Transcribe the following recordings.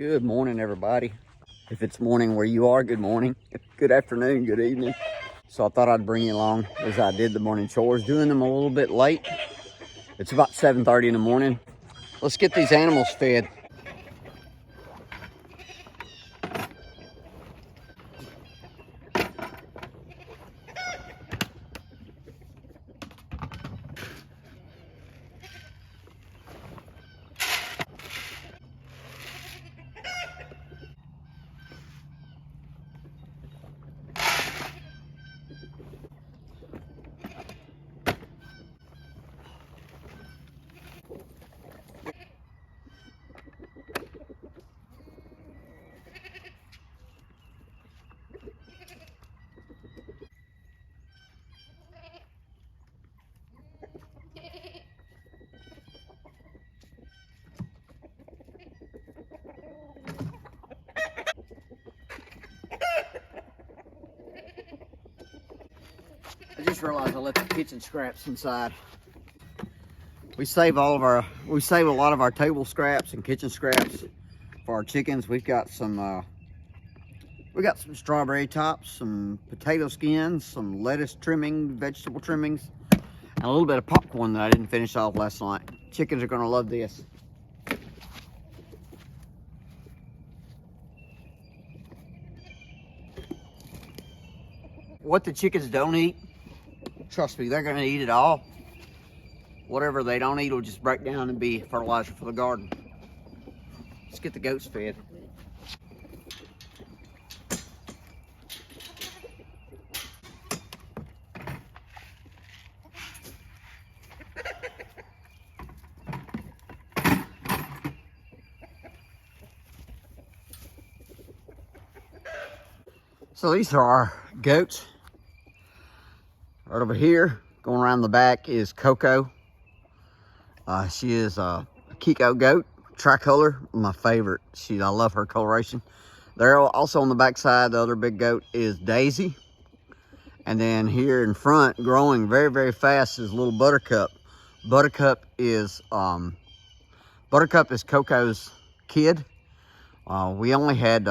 Good morning, everybody. If it's morning where you are, good morning. Good afternoon, good evening. So I thought I'd bring you along as I did the morning chores, doing them a little bit late. It's about 7:30 in the morning. Let's get these animals fed. I just realized I left the kitchen scraps inside. We save a lot of our table scraps and kitchen scraps for our chickens. We got some strawberry tops, some potato skins, some lettuce trimming, vegetable trimmings, and a little bit of popcorn that I didn't finish off last night. Chickens are gonna love this. What the chickens don't eat, trust me, they're gonna eat it all. Whatever they don't eat will just break down and be fertilizer for the garden. Let's get the goats fed. So these are our goats. Right over here, going around the back is Coco. She is a Kiko goat, tricolor, my favorite. I love her coloration. There also on the back side, the other big goat is Daisy. And then here in front, growing very, very fast, is little Buttercup. Buttercup is Coco's kid. We only had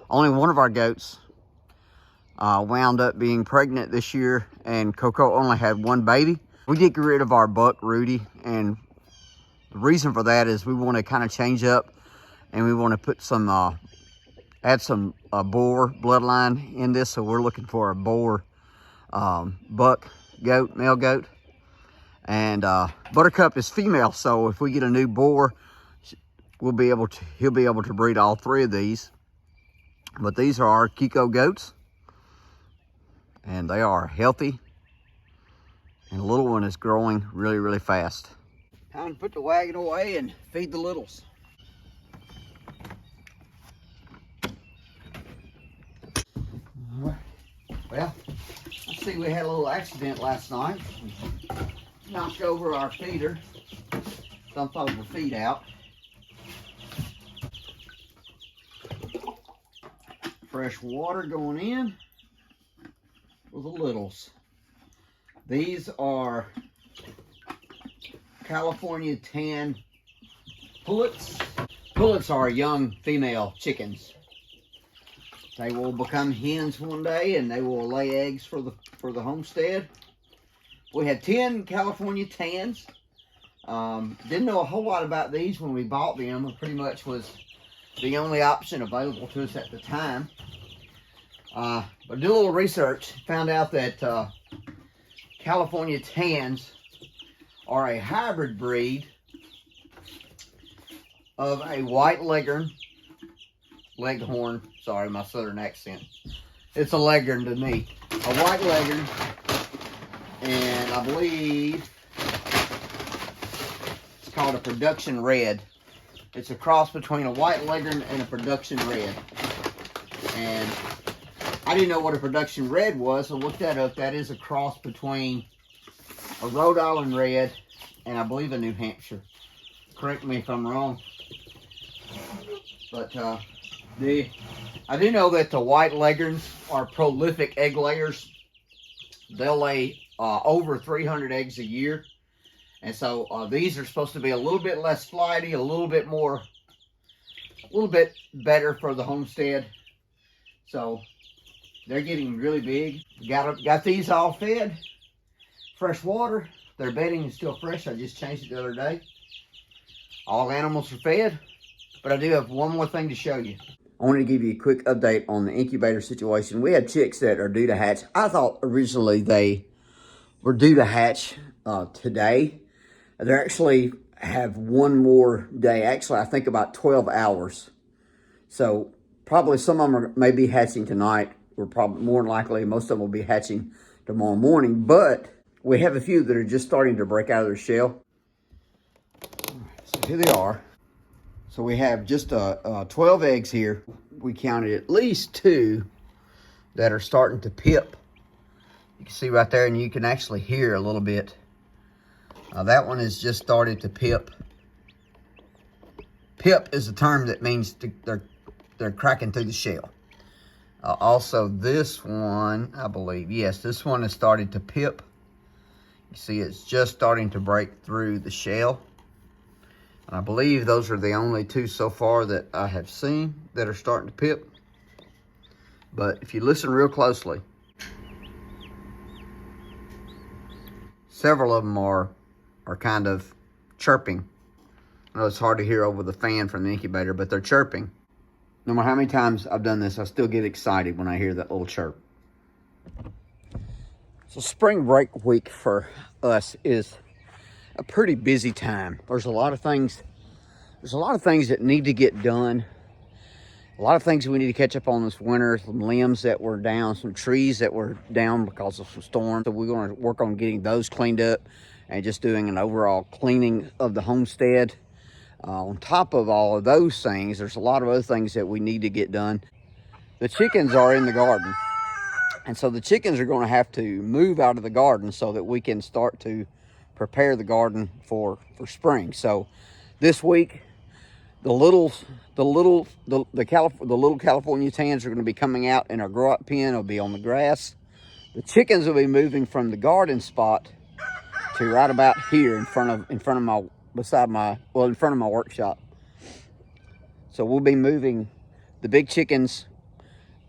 only one of our goats wound up being pregnant this year, and Coco only had one baby. We did get rid of our buck, Rudy, and the reason for that is we want to kind of change up, and we want to put some, add some boar bloodline in this, so we're looking for a boar buck goat, male goat. And Buttercup is female, so if we get a new boar, he'll be able to breed all three of these. But these are our Kiko goats, and they are healthy, and the little one is growing really, really fast. Time to put the wagon away and feed the littles. Well, I see we had a little accident last night. We knocked over our feeder, dumped all the feed out. Fresh water going in for the littles. These are California tan pullets. Pullets are young female chickens. They will become hens one day, and they will lay eggs for the homestead. We had 10 California tans. Didn't know a whole lot about these when we bought them. It pretty much was the only option available to us at the time. But did a little research, found out that California tans are a hybrid breed of a white leghorn, sorry, my southern accent. It's a leghorn to me. A white leghorn, and I believe it's called a production red. It's a cross between a white leghorn and a production red. And I didn't know what a production red was, so I looked that up. That is a cross between a Rhode Island red and I believe a New Hampshire. Correct me if I'm wrong. But I do know that the white leghorns are prolific egg layers. They'll lay over 300 eggs a year. And so these are supposed to be a little bit less flighty, a little bit more a little bit better for the homestead. So they're getting really big. Got these all fed, fresh water. Their bedding is still fresh. I just changed it the other day. All animals are fed, but I do have one more thing to show you. I wanted to give you a quick update on the incubator situation. We have chicks that are due to hatch. I thought originally they were due to hatch today. They actually have one more day. Actually, I think about 12 hours. So probably some of them are maybe hatching tonight. We're probably more than likely, most of them will be hatching tomorrow morning. But we have a few that are just starting to break out of their shell. So here they are. So we have just 12 eggs here. We counted at least 2 that are starting to pip. You can see right there, and you can actually hear a little bit. That one has just started to pip. Pip is a term that means they're cracking through the shell. Also, this one, I believe, yes, this one has started to pip. You see, it's just starting to break through the shell. I believe those are the only 2 so far that I have seen that are starting to pip. But if you listen real closely, several of them are kind of chirping. I know it's hard to hear over the fan from the incubator, but they're chirping. No matter how many times I've done this, I still get excited when I hear that little chirp. So spring break week for us is a pretty busy time. There's a lot of things that need to get done. A lot of things we need to catch up on this winter. Some limbs that were down, some trees that were down because of some storms. So we're going to work on getting those cleaned up and just doing an overall cleaning of the homestead. On top of all of those things, there's a lot of other things that we need to get done. The chickens are in the garden. And so the chickens are going to have to move out of the garden so that we can start to prepare the garden for spring. So this week, the little California tans are going to be coming out in our grow up pen. It'll be on the grass. The chickens will be moving from the garden spot to right about here in front of my workshop. So we'll be moving the big chickens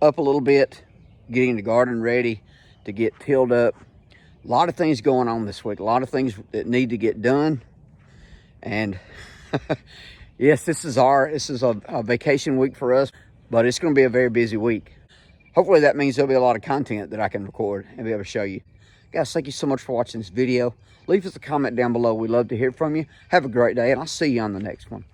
up a little bit, getting the garden ready to get tilled up. A lot of things going on this week. A lot of things that need to get done. And yes, this is a vacation week for us, but it's going to be a very busy week. Hopefully that means there'll be a lot of content that I can record and be able to show you. Guys, thank you so much for watching this video. Leave us a comment down below. We'd love to hear from you. Have a great day, and I'll see you on the next one.